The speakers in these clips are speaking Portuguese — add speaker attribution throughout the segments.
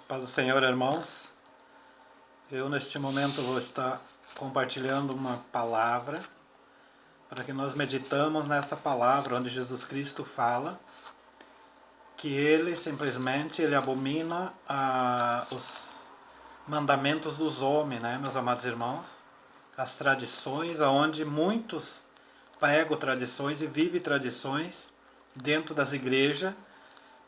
Speaker 1: Paz do Senhor, irmãos. Eu neste momento vou estar compartilhando uma palavra para que nós meditamos nessa palavra onde Jesus Cristo fala que ele simplesmente abomina os mandamentos dos homens, né, meus amados irmãos? As tradições, aonde muitos pregam tradições e vivem tradições dentro das igrejas,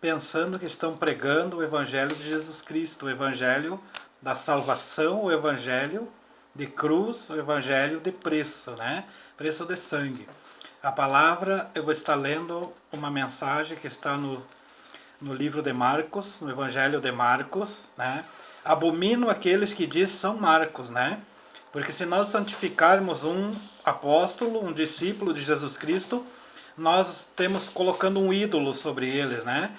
Speaker 1: pensando que estão pregando o Evangelho de Jesus Cristo, o Evangelho da salvação, o Evangelho de cruz, o Evangelho de preço, né? Preço de sangue. A palavra, eu vou estar lendo uma mensagem que está no livro de Marcos, no Evangelho de Marcos, né? Abomino aqueles que diz São Marcos, né? Porque se nós santificarmos um apóstolo, um discípulo de Jesus Cristo, nós temos colocando um ídolo sobre eles, né?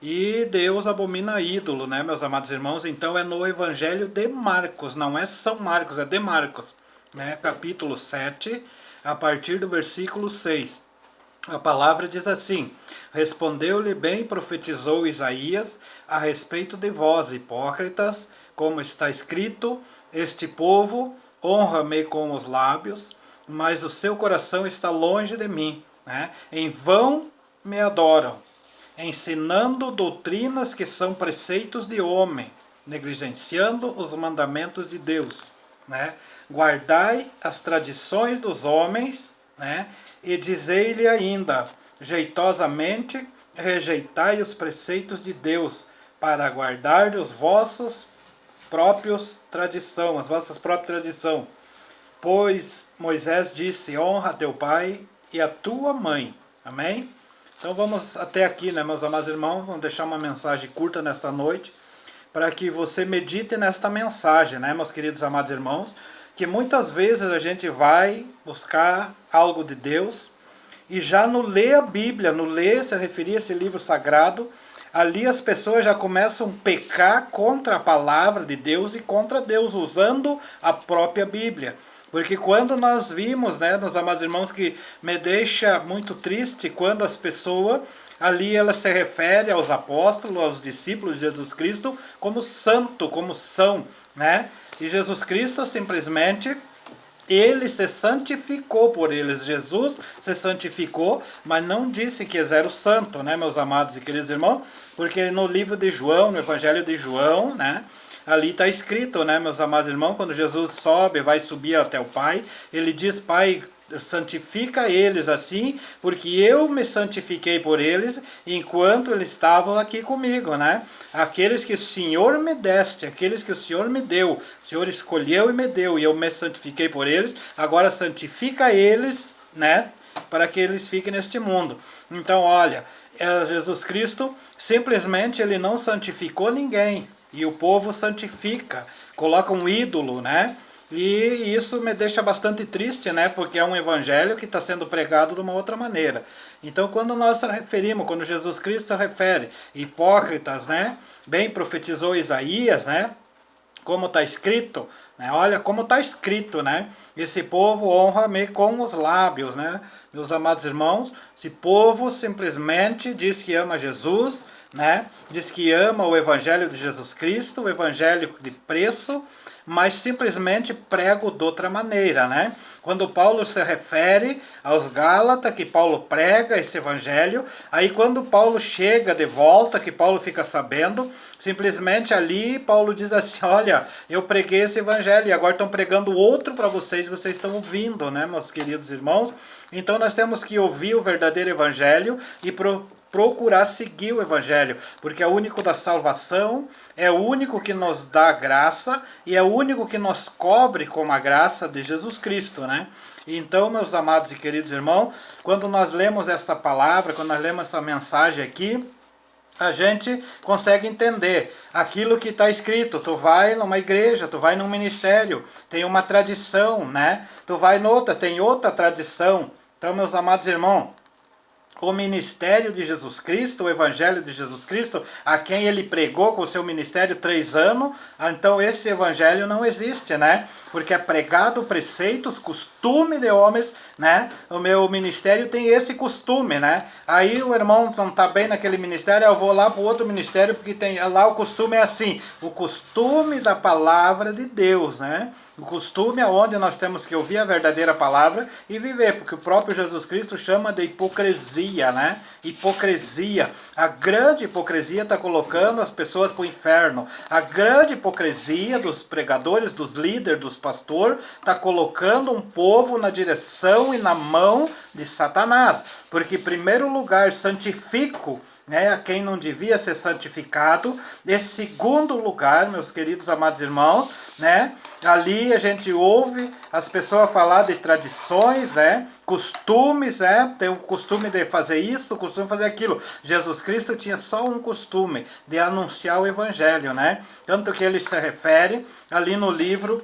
Speaker 1: E Deus abomina ídolo, né, meus amados irmãos? Então é no Evangelho de Marcos, não é São Marcos, é de Marcos, né? Capítulo 7, a partir do versículo 6. A palavra diz assim: respondeu-lhe bem, profetizou Isaías a respeito de vós, hipócritas, como está escrito, este povo honra-me com os lábios, mas o seu coração está longe de mim, né? Em vão me adoram, ensinando doutrinas que são preceitos de homem, negligenciando os mandamentos de Deus, né? Guardai as tradições dos homens, né? E dizei-lhe ainda, jeitosamente, rejeitai os preceitos de Deus, para guardar os vossos próprios tradição, as vossas próprias tradições. Pois Moisés disse, honra teu pai e a tua mãe. Amém? Então vamos até aqui, né, meus amados irmãos? Vamos deixar uma mensagem curta nesta noite, para que você medite nesta mensagem, né, meus queridos amados irmãos? Que muitas vezes a gente vai buscar algo de Deus e já no ler a Bíblia, no ler, se referir a esse livro sagrado, ali as pessoas já começam a pecar contra a palavra de Deus e contra Deus, usando a própria Bíblia. Porque quando nós vimos, né, meus amados irmãos, que me deixa muito triste quando as pessoas, ali elas se referem aos apóstolos, aos discípulos de Jesus Cristo, como santo, como são, né? E Jesus Cristo simplesmente, ele se santificou por eles. Jesus se santificou, mas não disse que eles eram santos, né, meus amados e queridos irmãos? Porque no livro de João, no Evangelho de João, né, ali está escrito, né, meus amados irmãos, quando Jesus sobe, vai subir até o Pai, ele diz, Pai, santifica eles assim, porque eu me santifiquei por eles enquanto eles estavam aqui comigo, né? Aqueles que o Senhor me deste, aqueles que o Senhor me deu, o Senhor escolheu e me deu, e eu me santifiquei por eles, agora santifica eles, né? Para que eles fiquem neste mundo. Então, olha, Jesus Cristo simplesmente ele não santificou ninguém, e o povo santifica, coloca um ídolo, né? E isso me deixa bastante triste, né? Porque é um evangelho que está sendo pregado de uma outra maneira. Então, quando nós nos referimos, quando Jesus Cristo se refere, hipócritas, né? Bem profetizou Isaías, né? Como está escrito, né? Olha como está escrito, né? Esse povo honra-me com os lábios, né? Meus amados irmãos, esse povo simplesmente diz que ama Jesus, né? Diz que ama o evangelho de Jesus Cristo, o evangelho de preço, mas simplesmente prego de outra maneira, né? Quando Paulo se refere aos Gálatas, que Paulo prega esse evangelho, aí quando Paulo chega de volta, que Paulo fica sabendo, simplesmente ali Paulo diz assim, olha, eu preguei esse evangelho e agora estão pregando outro para vocês, vocês estão ouvindo, né, meus queridos irmãos? Então nós temos que ouvir o verdadeiro evangelho e procurar seguir o evangelho, porque é o único da salvação, é o único que nos dá graça e é o único que nos cobre com a graça de Jesus Cristo, né? Então, meus amados e queridos irmãos, quando nós lemos essa palavra, quando nós lemos essa mensagem aqui, a gente consegue entender aquilo que está escrito. Tu vai numa igreja, tu vai num ministério, tem uma tradição, né? Tu vai noutra, tem outra tradição. Então, meus amados irmãos, o ministério de Jesus Cristo, o evangelho de Jesus Cristo, a quem ele pregou com o seu ministério 3 anos, então esse evangelho não existe, né? Porque é pregado preceitos, costume de homens, né? O meu ministério tem esse costume, né? Aí o irmão não está bem naquele ministério, eu vou lá para o outro ministério, porque tem lá o costume é assim, o costume da palavra de Deus, né? O costume é onde nós temos que ouvir a verdadeira palavra e viver, porque o próprio Jesus Cristo chama de hipocrisia, né? Hipocrisia. A grande hipocrisia está colocando as pessoas para o inferno. A grande hipocrisia dos pregadores, dos líderes, dos pastores, está colocando um povo na direção e na mão de Satanás. Porque, em primeiro lugar, santifico, né, a quem não devia ser santificado. Em segundo lugar, meus queridos amados irmãos, né, ali a gente ouve as pessoas falar de tradições, né, costumes, né, tem o costume de fazer isso, o costume de fazer aquilo. Jesus Cristo tinha só um costume, de anunciar o evangelho, né, tanto que ele se refere ali no livro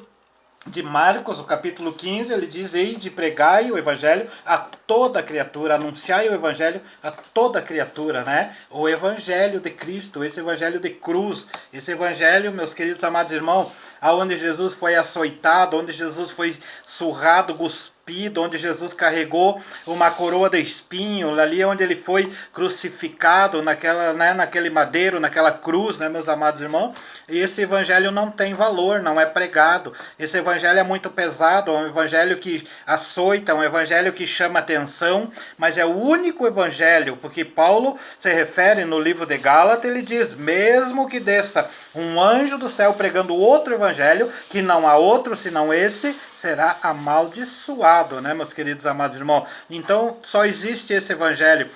Speaker 1: de Marcos, o capítulo 15, ele diz: "Ei, de pregai o evangelho a toda criatura, anunciai o evangelho a toda criatura", né? O evangelho de Cristo, esse evangelho de cruz, esse evangelho, meus queridos amados irmãos, aonde Jesus foi açoitado, onde Jesus foi surrado, cuspido, onde Jesus carregou uma coroa de espinho, ali onde ele foi crucificado, naquela, né, naquele madeiro, naquela cruz, né, meus amados irmãos. E esse evangelho não tem valor, não é pregado. Esse evangelho é muito pesado, é um evangelho que açoita, é um evangelho que chama atenção, mas é o único evangelho, porque Paulo se refere no livro de Gálatas, ele diz: mesmo que desça um anjo do céu pregando outro evangelho, que não há outro senão esse, será amaldiçoado, né, meus queridos amados irmãos? Então, só existe esse evangelho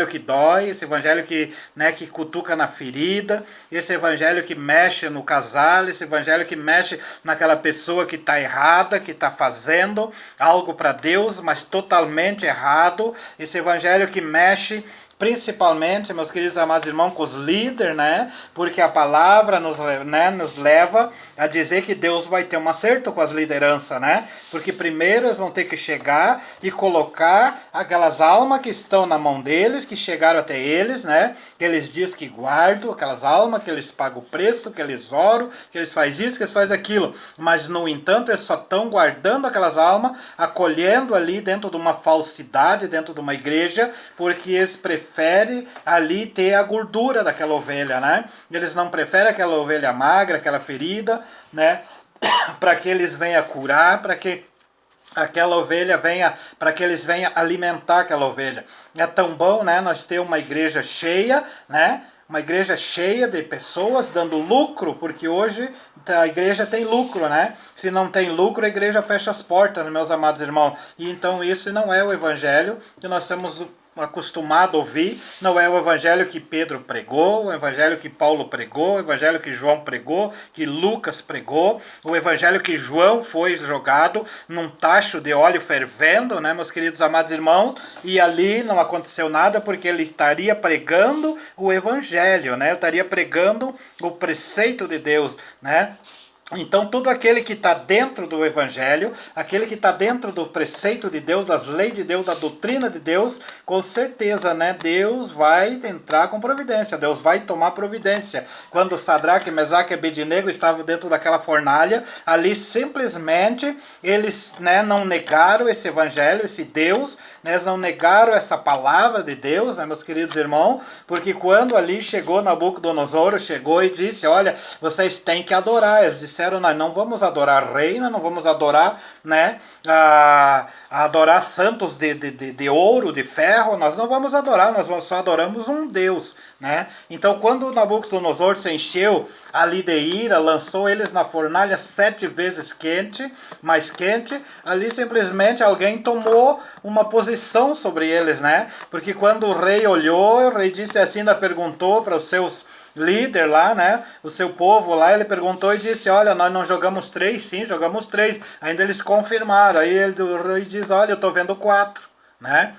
Speaker 1: que dói, esse evangelho que, né, que cutuca na ferida, esse evangelho que mexe no casal, esse evangelho que mexe naquela pessoa que está errada, que está fazendo algo para Deus, mas totalmente errado, esse evangelho que mexe principalmente, meus queridos amados irmãos, com os líderes, né? Porque a palavra nos leva a dizer que Deus vai ter um acerto com as lideranças, né? Porque primeiro eles vão ter que chegar e colocar aquelas almas que estão na mão deles, que chegaram até eles, né? Que eles dizem que guardam aquelas almas, que eles pagam o preço, que eles oram, que eles fazem isso, que eles fazem aquilo. Mas, no entanto, eles só estão guardando aquelas almas, acolhendo ali dentro de uma falsidade, dentro de uma igreja, porque eles preferem ali ter a gordura daquela ovelha, né? Eles não preferem aquela ovelha magra, aquela ferida, né? Para que eles venham curar, para que aquela ovelha venha, para que eles venham alimentar aquela ovelha. É tão bom, né? Nós ter uma igreja cheia, né? Uma igreja cheia de pessoas dando lucro, porque hoje a igreja tem lucro, né? Se não tem lucro, a igreja fecha as portas, né, meus amados irmãos? E então isso não é o evangelho que nós temos acostumado a ouvir, não é o evangelho que Pedro pregou, o evangelho que Paulo pregou, o evangelho que João pregou, que Lucas pregou, o evangelho que João foi jogado num tacho de óleo fervendo, né, meus queridos amados irmãos, e ali não aconteceu nada porque ele estaria pregando o evangelho, né, estaria pregando o preceito de Deus, né. Então, todo aquele que está dentro do evangelho, aquele que está dentro do preceito de Deus, das leis de Deus, da doutrina de Deus, com certeza, né, Deus vai entrar com providência, Deus vai tomar providência. Quando Sadraque, Mesaque e Abednego estavam dentro daquela fornalha, ali simplesmente eles, né, não negaram esse evangelho, esse Deus, né, eles não negaram essa palavra de Deus, né, meus queridos irmãos, porque quando ali chegou Nabucodonosor, chegou e disse: olha, vocês têm que adorar. Eles disseram: nós não vamos adorar reina, não vamos adorar, né, adorar santos de ouro, de ferro, nós não vamos adorar, nós só adoramos um Deus, né? Então, quando Nabucodonosor se encheu ali de ira, lançou eles na fornalha 7 vezes quente, mais quente, ali simplesmente alguém tomou uma posição sobre eles, né? Porque quando o rei olhou, o rei disse assim, ainda perguntou para os seus líder lá, né, o seu povo lá, ele perguntou e disse: olha, nós não jogamos 3? Sim, jogamos 3. Ainda eles confirmaram. Aí o rei diz: olha, eu estou vendo 4, né?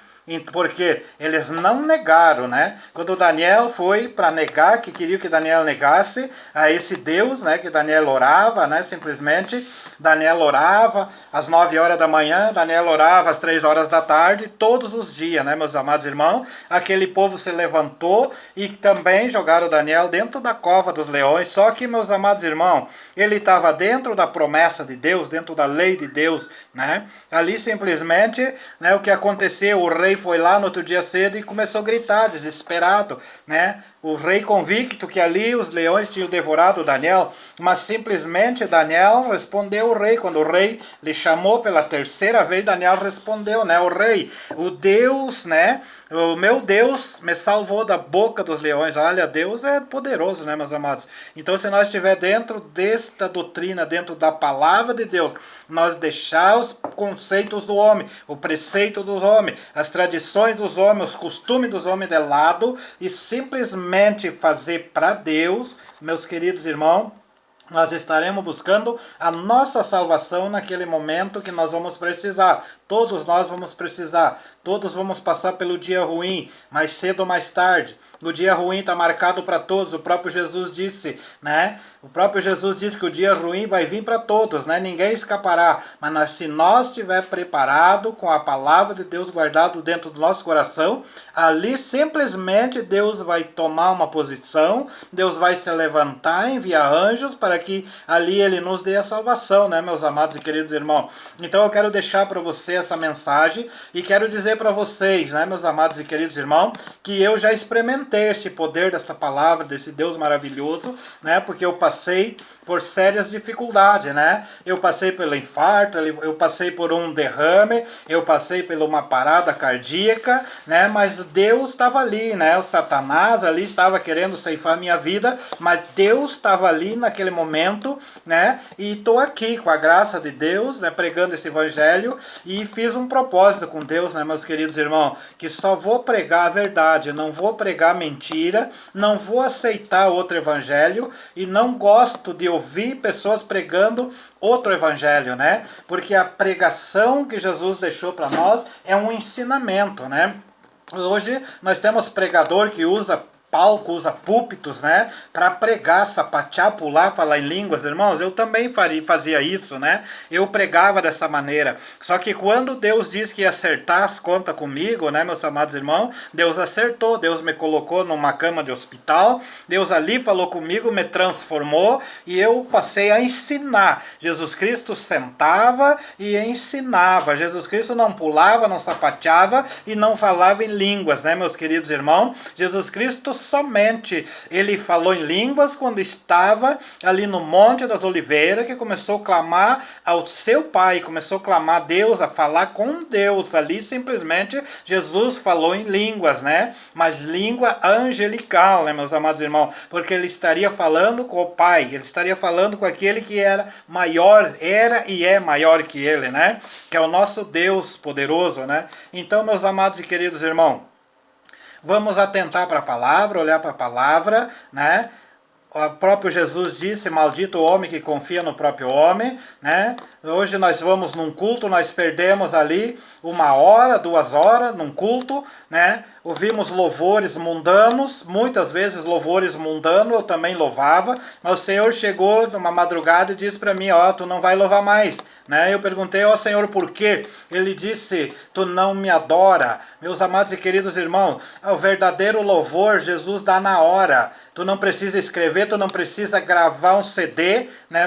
Speaker 1: Porque eles não negaram, né? Quando Daniel foi para negar, que queria que Daniel negasse a esse Deus, né? Que Daniel orava, né? Simplesmente, Daniel orava às 9 horas da manhã, Daniel orava às 3 horas da tarde, todos os dias, né, meus amados irmãos? Aquele povo se levantou e também jogaram Daniel dentro da cova dos leões, só que, meus amados irmãos, ele estava dentro da promessa de Deus, dentro da lei de Deus, né? Ali simplesmente, né, o que aconteceu, o rei foi lá no outro dia cedo e começou a gritar, desesperado, né? O rei convicto que ali os leões tinham devorado Daniel, mas simplesmente Daniel respondeu ao rei. Quando o rei lhe chamou pela terceira vez, Daniel respondeu, né? O rei, o Deus, né? O meu Deus me salvou da boca dos leões. Olha, Deus é poderoso, né, meus amados? Então, se nós estiver dentro desta doutrina, dentro da palavra de Deus, nós deixar os conceitos do homem, o preceito dos homens, as tradições dos homens, os costumes dos homens de lado e simplesmente fazer para Deus, meus queridos irmãos, nós estaremos buscando a nossa salvação naquele momento que nós vamos precisar. Todos nós vamos precisar. Todos vamos passar pelo dia ruim, mais cedo ou mais tarde. O dia ruim está marcado para todos. O próprio Jesus disse, né? O próprio Jesus disse que o dia ruim vai vir para todos, né? Ninguém escapará. Mas se nós estiver preparado com a palavra de Deus guardado dentro do nosso coração, ali simplesmente Deus vai tomar uma posição, Deus vai se levantar, enviar anjos para que ali Ele nos dê a salvação, né, meus amados e queridos irmãos? Então eu quero deixar para você essa mensagem e quero dizer para vocês, né, meus amados e queridos irmãos, que eu já experimentei esse poder dessa palavra, desse Deus maravilhoso, né, porque eu passei por sérias dificuldades, né? Eu passei pelo infarto, eu passei por um derrame, eu passei por uma parada cardíaca, né? Mas Deus estava ali, né? O Satanás ali estava querendo ceifar minha vida, mas Deus estava ali naquele momento, né? E estou aqui com a graça de Deus, né? Pregando esse evangelho e fiz um propósito com Deus, né, meus queridos irmãos? Que só vou pregar a verdade, não vou pregar mentira, não vou aceitar outro evangelho e não gosto de ouvir pessoas pregando outro evangelho, né? Porque a pregação que Jesus deixou para nós é um ensinamento, né? Hoje nós temos pregador que usa palco, usa púlpitos, né, para pregar, sapatear, pular, falar em línguas, irmãos. Eu também fazia isso, né? Eu pregava dessa maneira. Só que quando Deus disse que ia acertar as contas comigo, né, meus amados irmãos, Deus acertou. Deus me colocou numa cama de hospital. Deus ali falou comigo, me transformou e eu passei a ensinar. Jesus Cristo sentava e ensinava. Jesus Cristo não pulava, não sapateava e não falava em línguas, né, meus queridos irmãos? Jesus Cristo somente ele falou em línguas quando estava ali no Monte das Oliveiras, que começou a clamar ao seu Pai, começou a clamar a Deus, a falar com Deus. Ali simplesmente Jesus falou em línguas, né? Mas língua angelical, né, meus amados irmãos? Porque ele estaria falando com o Pai, ele estaria falando com aquele que era maior, era e é maior que ele, né? Que é o nosso Deus poderoso, né? Então, meus amados e queridos irmãos, vamos atentar para a palavra, olhar para a palavra, né? O próprio Jesus disse, maldito o homem que confia no próprio homem, né? Hoje nós vamos num culto, nós perdemos ali 1 hora, 2 horas num culto, né? Ouvimos louvores mundanos, muitas vezes louvores mundanos, eu também louvava, mas o Senhor chegou numa madrugada e disse para mim, ó, tu não vai louvar mais, né? Eu perguntei, ó Senhor, por quê? Ele disse, tu não me adora. Meus amados e queridos irmãos, o verdadeiro louvor Jesus dá na hora. Tu não precisa escrever, tu não precisa gravar um CD, né?